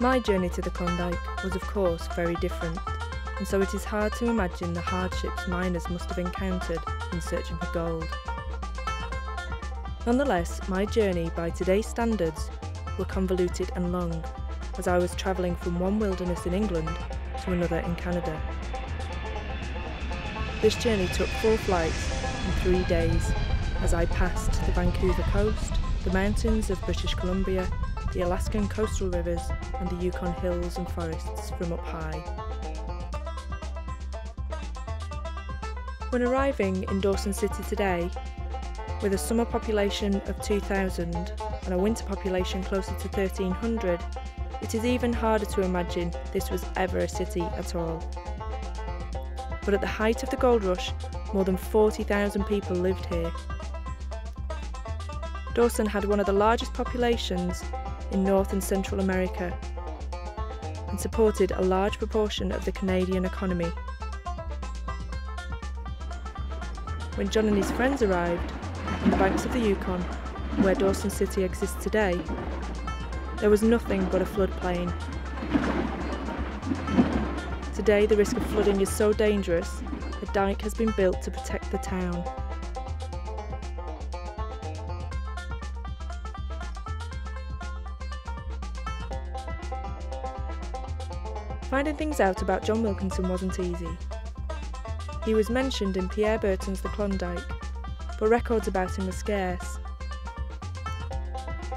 My journey to the Klondike was of course very different, and so it is hard to imagine the hardships miners must have encountered in searching for gold. Nonetheless, my journey by today's standards were convoluted and long, as I was travelling from one wilderness in England to another in Canada. This journey took 4 flights and 3 days, as I passed the Vancouver coast, the mountains of British Columbia, the Alaskan coastal rivers and the Yukon hills and forests from up high. When arriving in Dawson City today, with a summer population of 2,000 and a winter population closer to 1,300, it is even harder to imagine this was ever a city at all. But at the height of the gold rush, more than 40,000 people lived here. Dawson had one of the largest populations in North and Central America and supported a large proportion of the Canadian economy. When John and his friends arrived on the banks of the Yukon, where Dawson City exists today, there was nothing but a floodplain. Today the risk of flooding is so dangerous, a dike has been built to protect the town. Finding things out about John Wilkinson wasn't easy. He was mentioned in Pierre Berton's The Klondike, but records about him were scarce.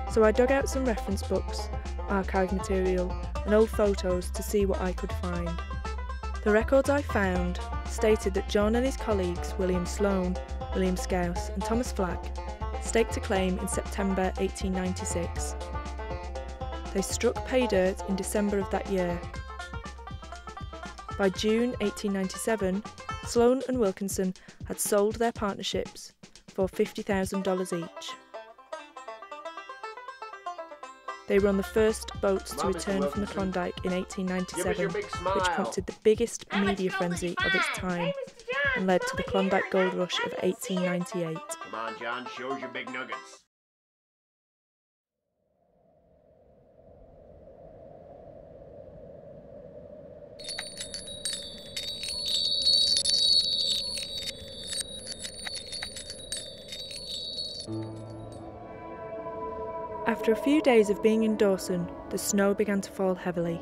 So I dug out some reference books, archive material and old photos to see what I could find. The records I found stated that John and his colleagues William Sloane, William Scouse and Thomas Flack staked a claim in September 1896. They struck pay dirt in December of that year. By June 1897, Sloane and Wilkinson had sold their partnerships for $50,000 each. They were on the first boats to return from the Klondike in 1897, which prompted the biggest media frenzy of its time and led to the Klondike Gold Rush of 1898. Come on, John, show us your big nuggets. After a few days of being in Dawson, the snow began to fall heavily.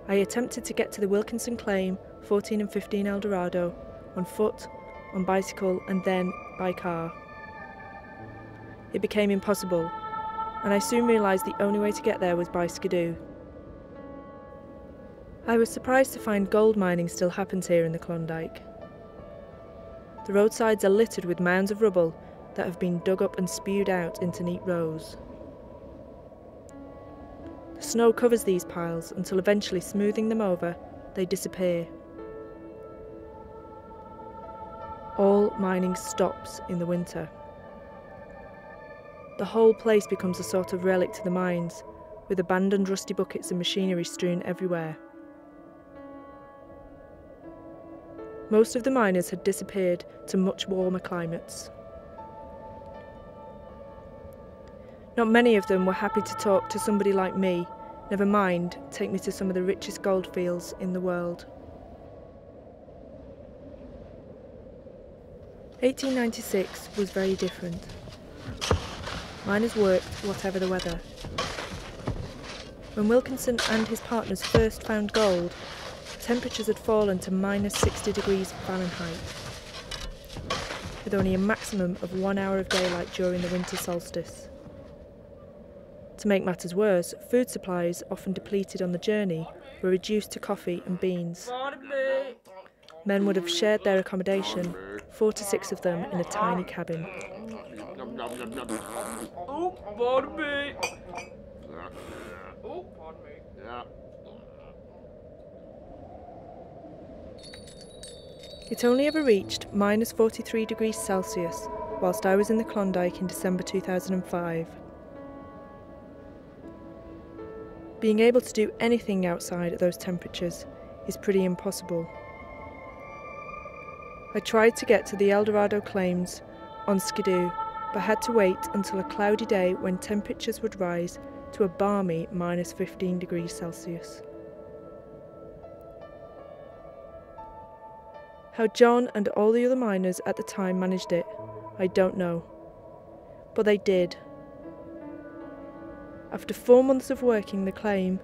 I attempted to get to the Wilkinson claim, 14 and 15 Eldorado, on foot, on bicycle and then by car. It became impossible, and I soon realised the only way to get there was by skidoo. I was surprised to find gold mining still happens here in the Klondike. The roadsides are littered with mounds of rubble that have been dug up and spewed out into neat rows. The snow covers these piles until eventually, smoothing them over, they disappear. All mining stops in the winter. The whole place becomes a sort of relic to the mines, with abandoned rusty buckets and machinery strewn everywhere. Most of the miners had disappeared to much warmer climates. Not many of them were happy to talk to somebody like me, never mind take me to some of the richest goldfields in the world. 1896 was very different. Miners worked whatever the weather. When Wilkinson and his partners first found gold, temperatures had fallen to minus 60 degrees Fahrenheit, with only a maximum of 1 hour of daylight during the winter solstice. To make matters worse, food supplies, often depleted on the journey, were reduced to coffee and beans. Men would have shared their accommodation, 4 to 6 of them in a tiny cabin. Oh, pardon me. Oh, pardon me. It only ever reached minus 43 degrees Celsius whilst I was in the Klondike in December 2005. Being able to do anything outside at those temperatures is pretty impossible. I tried to get to the El Dorado claims on Skidoo, but had to wait until a cloudy day when temperatures would rise to a balmy minus 15 degrees Celsius. How John and all the other miners at the time managed it, I don't know. But they did. After 4 months of working the claim,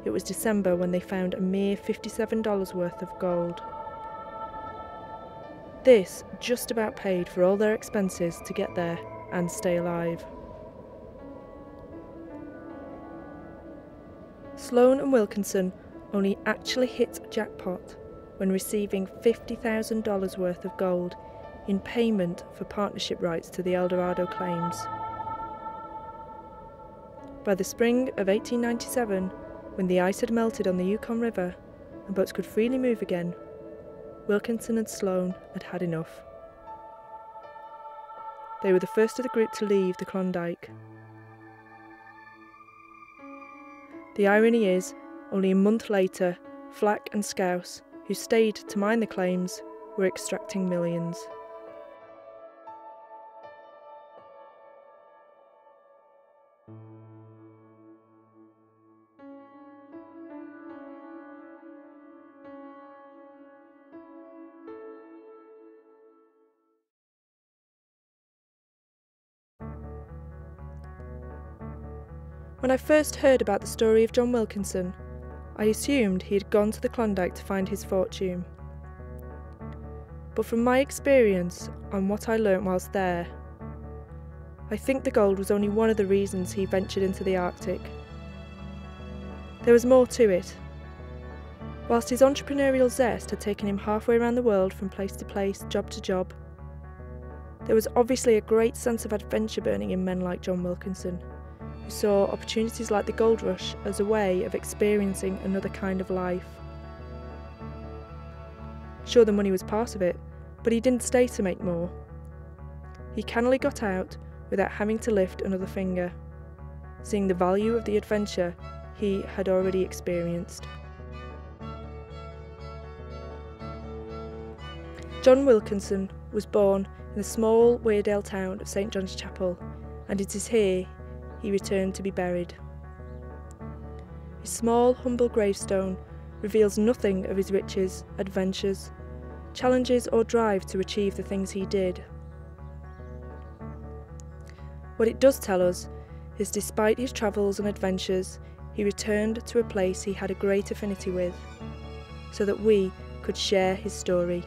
it was December when they found a mere $57 worth of gold. This just about paid for all their expenses to get there and stay alive. Sloan and Wilkinson only actually hit jackpot when receiving $50,000 worth of gold in payment for partnership rights to the El Dorado claims. By the spring of 1897, when the ice had melted on the Yukon River and boats could freely move again, Wilkinson and Sloan had had enough. They were the first of the group to leave the Klondike. The irony is, only a month later, Flack and Scouse, who stayed to mine the claims, were extracting millions. When I first heard about the story of John Wilkinson, I assumed he had gone to the Klondike to find his fortune. But from my experience and what I learnt whilst there, I think the gold was only one of the reasons he ventured into the Arctic. There was more to it. Whilst his entrepreneurial zest had taken him halfway around the world from place to place, job to job, there was obviously a great sense of adventure burning in men like John Wilkinson, who saw opportunities like the gold rush as a way of experiencing another kind of life. Sure, the money was part of it, but he didn't stay to make more. He cannily got out without having to lift another finger, seeing the value of the adventure he had already experienced. John Wilkinson was born in the small Weardale town of St John's Chapel, and it is here he returned to be buried. His small, humble gravestone reveals nothing of his riches, adventures, challenges or drive to achieve the things he did. What it does tell us is despite his travels and adventures, he returned to a place he had a great affinity with, so that we could share his story.